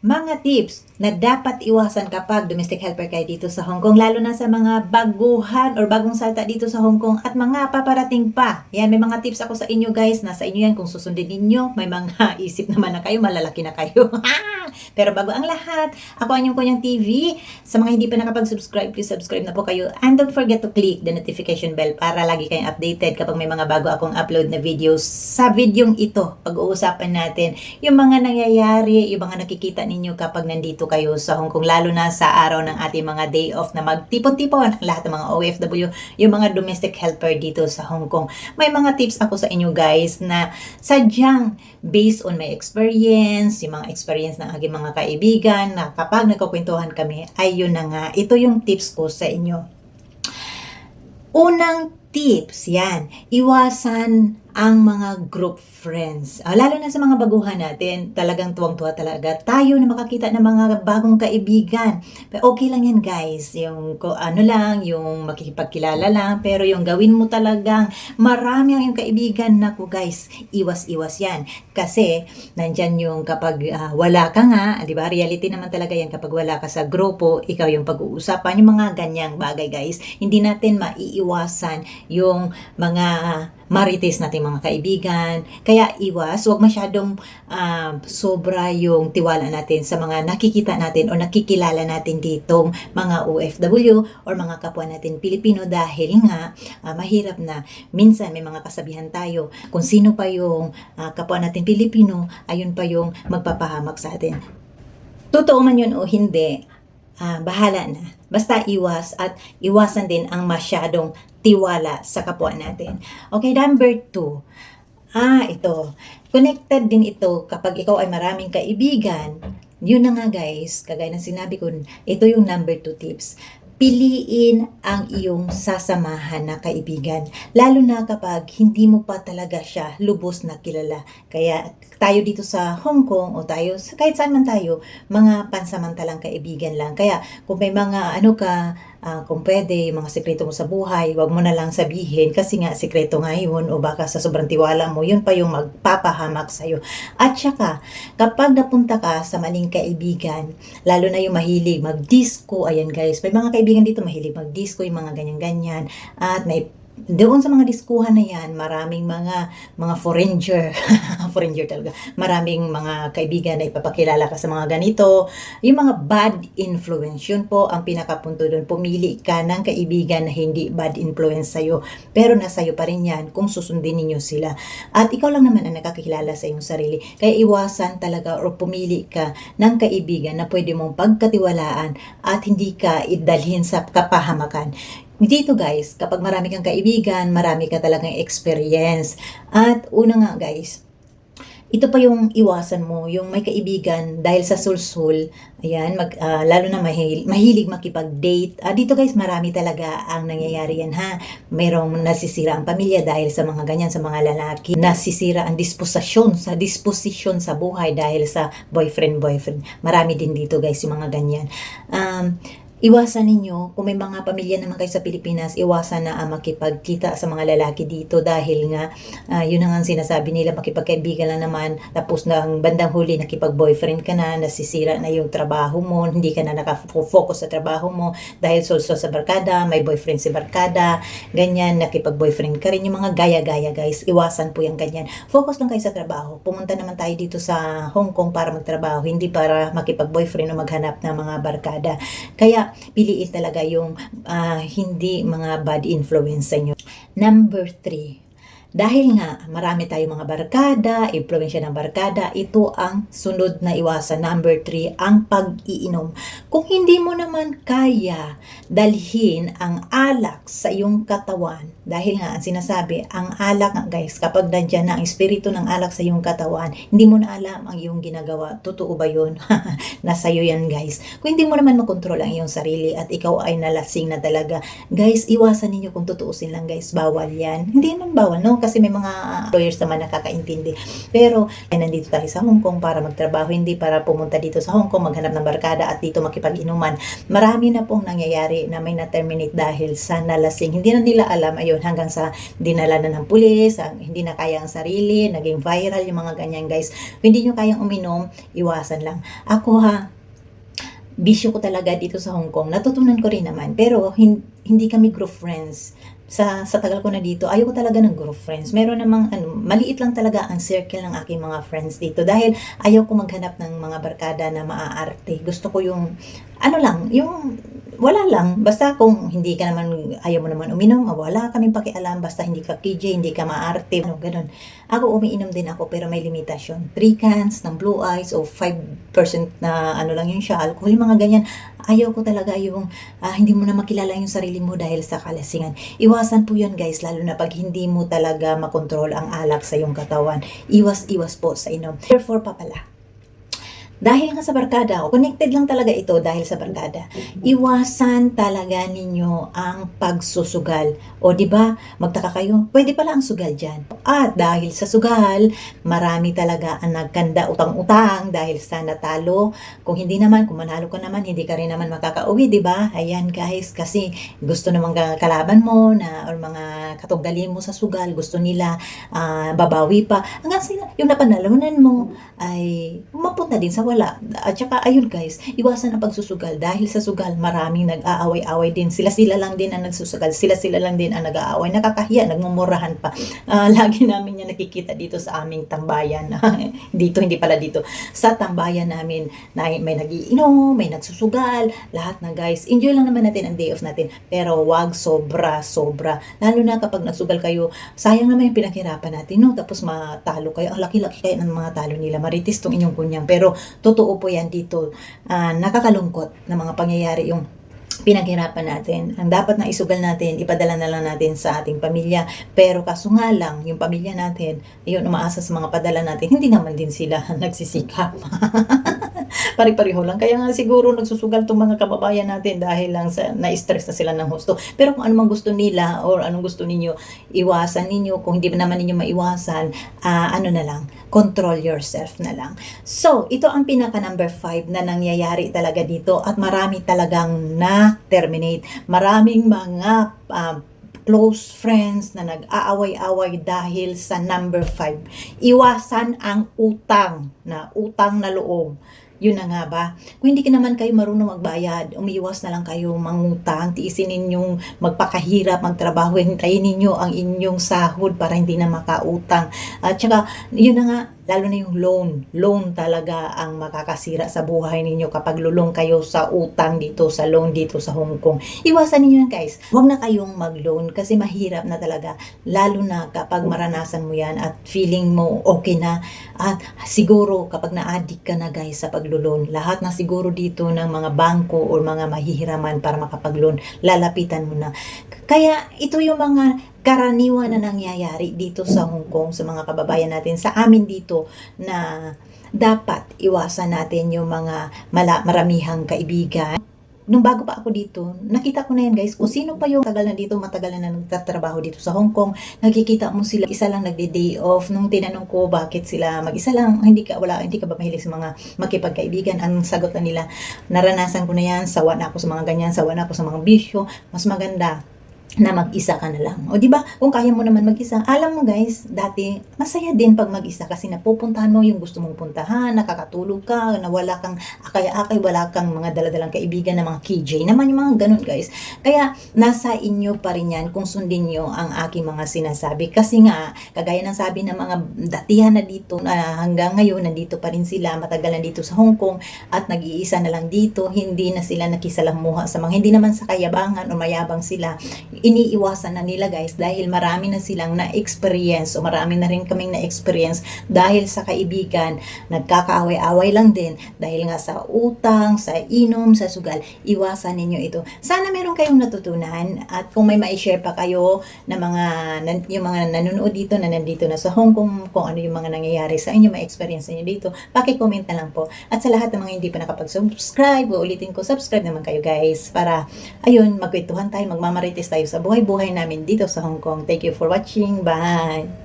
Mga tips na dapat iwasan kapag domestic helper kayo dito sa Hong Kong, lalo na sa mga baguhan or bagong salta dito sa Hong Kong at mga paparating pa. Yan, may mga tips ako sa inyo guys, nasa inyo yan kung susundin ninyo. May mga isip naman na kayo, malalaki na kayo. Pero bago ang lahat, ako ang inyong Kunyang TV. Sa mga hindi pa nakapag-subscribe, please subscribe na po kayo. And don't forget to click the notification bell para lagi kayong updated kapag may mga bago akong upload na videos. Sa videong ito, pag-uusapan natin yung mga nangyayari, yung mga nakikita ninyo kapag nandito kayo sa Hong Kong, lalo na sa araw ng ating mga day off na magtipon-tipon lahat ng mga OFW, yung mga domestic helper dito sa Hong Kong. May mga tips ako sa inyo guys na sadyang based on my experience, yung mga experience ng aking mga kaibigan na kapag nagkukwentuhan kami, ay yun na nga, ito yung tips ko sa inyo. Unang tips, yan, iwasan ang mga group friends. Lalo na sa mga baguhan natin, talagang tuwang-tuwa talaga tayo na makakita ng mga bagong kaibigan. Pero okay lang yan guys, yung yung makikipagkilala lang, pero yung gawin mo talagang marami ang yung kaibigan, naku guys, iwas-iwas yan. Kasi nandyan yung kapag wala ka nga, di ba? Reality naman talaga yan kapag wala ka sa grupo, ikaw yung pag-uusapan, yung mga ganyang bagay guys. Hindi natin maiiwasan yung mga marites nating mga kaibigan. Kaya iwas, huwag masyadong sobra yung tiwala natin sa mga nakikita natin o nakikilala natin ditong mga OFW or mga kapwa natin Pilipino dahil nga mahirap na minsan may mga kasabihan tayo kung sino pa yung kapwa natin Pilipino, ayun pa yung magpapahamak sa atin. Totoo man yun o hindi, bahala na. Basta iwas at iwasan din ang masyadong tiwala sa kapwa natin. Okay, number 2. Ito. Connected din ito kapag ikaw ay maraming kaibigan. Yun na nga guys, kagaya ng sinabi ko, ito yung number 2 tips. Piliin ang iyong sasamahan na kaibigan. Lalo na kapag hindi mo pa talaga siya lubos na kilala. Kaya tayo dito sa Hong Kong o tayo, kahit saan man tayo, mga pansamantalang kaibigan lang. Kaya kung may mga kung pwede, yung mga sekreto mo sa buhay, wag mo na lang sabihin kasi nga sekreto nga yun o baka sa sobrang tiwala mo, yun pa yung magpapahamak sa'yo. At saka, kapag napunta ka sa maling kaibigan, lalo na yung mahilig mag-disco, ayan guys, may mga kaibigan dito mahilig mag-disco, yung mga ganyan-ganyan, at may doon sa mga diskuhan na yan, maraming mga foreigner, foreigner talaga, maraming mga kaibigan na ipapakilala ka sa mga ganito, yung mga bad influence, yun po ang pinakapunto doon. Pumili ka ng kaibigan na hindi bad influence sa'yo, pero nasa'yo pa rin yan kung susundin ninyo sila. At ikaw lang naman ang nakakilala sa iyong sarili, kaya iwasan talaga o pumili ka ng kaibigan na pwede mong pagkatiwalaan at hindi ka idalhin sa kapahamakan. Dito guys, kapag marami kang kaibigan, marami ka talagang experience. At una nga guys, ito pa yung iwasan mo, yung may kaibigan dahil sa sulsul, ayan, lalo na mahilig makipag-date. Dito guys, marami talaga ang nangyayari yan ha. Merong nasisira ang pamilya dahil sa mga ganyan, sa mga lalaki. Nasisira ang disposisyon sa buhay dahil sa boyfriend. Marami din dito guys yung mga ganyan. Iwasan ninyo, kung may mga pamilya naman kayo sa Pilipinas, iwasan na makipagkita sa mga lalaki dito dahil nga, yun ang sinasabi nila, makipagkaibigan lang naman, tapos ng bandang huli, nakipag-boyfriend ka na, nasisira na yung trabaho mo, hindi ka na nakafocus sa trabaho mo, dahil sulso sa barkada, may boyfriend si barkada, ganyan, nakipag-boyfriend ka rin, yung mga gaya-gaya guys, iwasan po yung ganyan. Focus lang kayo sa trabaho. Pumunta naman tayo dito sa Hong Kong para magtrabaho, hindi para makipag-boyfriend o maghanap ng mga barkada. Kaya, piliin talaga yung hindi mga bad influence sa inyo. Number 3. Dahil nga marami tayong mga barkada, influensya ng barkada, ito ang sunod na iwasan. Number 3, ang pag-iinom. Kung hindi mo naman kaya dalhin ang alak sa iyong katawan, dahil nga ang sinasabi, ang alak nga guys, kapag nandyan na ang espiritu ng alak sa iyong katawan, hindi mo na alam ang iyong ginagawa. Totoo ba yun? Nasa iyo yan guys. Kung hindi mo naman makontrol ang iyong sarili at ikaw ay nalasing na talaga, guys, iwasan ninyo kung tutuusin lang guys, bawal yan. Hindi naman bawal, no? Kasi may mga lawyers naman nakakaintindi. Pero ay nandito tayo sa Hong Kong para magtrabaho, hindi para pumunta dito sa Hong Kong, maghanap ng barkada at dito makipag-inuman. Marami na pong nangyayari na may na-terminate dahil sa nalasing. Hindi na nila alam, ngayon hanggang sa dinala na ng pulis, hindi na kaya ang sarili, naging viral yung mga ganyan guys. Kung hindi nyo kayang uminom, iwasan lang. Ako bisyo ko talaga dito sa Hong Kong. Natutunan ko rin naman, pero hindi kami group friends. Sa tagal ko na dito, ayoko talaga ng group friends. Meron namang maliit lang talaga ang circle ng aking mga friends dito dahil ayaw ko maghanap ng mga barkada na maaarte. Gusto ko yung yung wala lang. Basta kung hindi ka naman, ayaw mo naman uminom, wala kaming pakialam. Basta hindi ka KJ, hindi ka maarte, ganun. Ako umiinom din ako pero may limitasyon. 3 cans ng Blue Eyes o 5% na lang yun siya, alcohol, yung mga ganyan. Ayaw ko talaga yung hindi mo na makilala yung sarili mo dahil sa kalasingan. Iwasan po yun guys, lalo na pag hindi mo talaga makontrol ang alak sa iyong katawan. Iwas po sa inom. Therefore pa pala, dahil nga sa barkada, connected lang talaga ito dahil sa barkada. Iwasan talaga ninyo ang pagsusugal. O di ba? Magtaka kayo, pwede pala ang sugal diyan. At dahil sa sugal, marami talaga ang nagkanda utang-utang dahil sa natalo. Kung hindi naman, kung manalo ka naman, hindi ka rin naman makakauwi, di ba? Ayan guys, kasi gusto naman kalaban mo na or mga katunggali mo sa sugal, gusto nila babawi pa. Hanggang sila, yung napanalunan mo ay mapunta din sa wala. At saka ayun guys, iwasan ang pagsusugal dahil sa sugal maraming nag-aaway-away din. Sila-sila lang din ang nagsusugal, sila-sila lang din ang nag-aaway. Nakakahiya, nagmumurahan pa. Lagi namin yan nakikita dito sa aming tambayan. Dito, hindi pala dito. Sa tambayan namin, may nagiinom, may nagsusugal, lahat na guys. Enjoy lang naman natin ang day off natin. Pero wag sobra-sobra. Lalo na kapag nagsugal kayo, sayang naman yung pinaghirapan natin, no? Tapos matalo kayo. Ang laki-laki kayo ng mga talo nila. Maritis tong inyong kunyang. Pero totoo po yan dito. Nakakalungkot na mga pangyayari yung pinaghirapan natin. Ang dapat na isugal natin, ipadala na lang natin sa ating pamilya. Pero kaso nga lang, yung pamilya natin, yun, umaasa sa mga padala natin, hindi naman din sila nagsisikap. Pari-pareho lang. Kaya nga siguro nagsusugal itong mga kababayan natin dahil lang na-stress na sila ng husto. Pero kung anong gusto nila or anong gusto ninyo, iwasan ninyo. Kung hindi naman ninyo maiwasan, na lang, control yourself na lang. So, ito ang pinaka number 5 na nangyayari talaga dito at marami talagang na-terminate. Maraming mga close friends na nag-aaway-away dahil sa number 5. Iwasan ang utang na loob. Yun na nga ba? Kung hindi ka naman kayo marunong magbayad, umiiwas na lang kayo mangutang, tiisin ninyong magpakahirap, magtrabaho, hintayin ninyo ang inyong sahod para hindi na makautang. At saka, yun na nga, lalo na yung loan talaga ang makakasira sa buhay ninyo kapag lulong kayo sa utang dito, sa loan dito sa Hong Kong. Iwasan niyo yan guys. Huwag na kayong mag-loan kasi mahirap na talaga, lalo na kapag maranasan mo yan at feeling mo okay na. At siguro kapag na-addict ka na guys sa paglo-loan, lahat na siguro dito ng mga bangko o mga mahihiraman para makapag-loan, lalapitan mo na. Kaya ito yung mga karaniwan na nangyayari dito sa Hong Kong sa mga kababayan natin, sa amin dito, na dapat iwasan natin yung mga maramihang kaibigan. Nung bago pa ako dito, nakita ko na yan guys, kung sino pa yung matagal na nagtatrabaho dito sa Hong Kong, nakikita mo sila, isa lang nagde-day off. Nung tinanong ko bakit sila mag-isa lang, hindi ka ba mahilig sa mga makipagkaibigan, ang sagot na nila, naranasan ko na yan, sawa na ako sa mga ganyan, sawa na ako sa mga bisyo, mas maganda na mag-isa ka na lang. O di ba? Kung kaya mo naman mag-isa, alam mo guys, dati masaya din pag mag-isa kasi napupuntahan mo yung gusto mong puntahan, nakakatulog ka, na wala kang akay-akay, wala kang mga daladalang kaibigan na mga KJ naman, yung mga ganun guys. Kaya nasa inyo pa rin yan kung sundin nyo ang aking mga sinasabi. Kasi nga, kagaya ng sabi ng mga datihan na dito, hanggang ngayon nandito pa rin sila, matagal na dito sa Hong Kong at nag-iisa na lang dito, hindi na sila nakisalamuha sa mga, hindi naman sa kayabangan o mayabang sila, iniiwasan na nila guys dahil marami na silang na-experience o marami na rin kaming na-experience dahil sa kaibigan, nagkakaaway-away lang din dahil nga sa utang, sa inom, sa sugal. Iwasan ninyo ito. Sana meron kayong natutunan at kung may ma-share pa kayo na yung mga nanonood dito na nandito na sa Hong Kong, kung ano yung mga nangyayari sa inyo, ma-experience niyo dito, paki-comment na lang po. At sa lahat ng mga hindi pa nakapag-subscribe, ulitin ko, subscribe naman kayo guys para ayun, magkwentuhan tayo, magmamarites tayo sa buhay-buhay namin dito sa Hong Kong. Thank you for watching. Bye!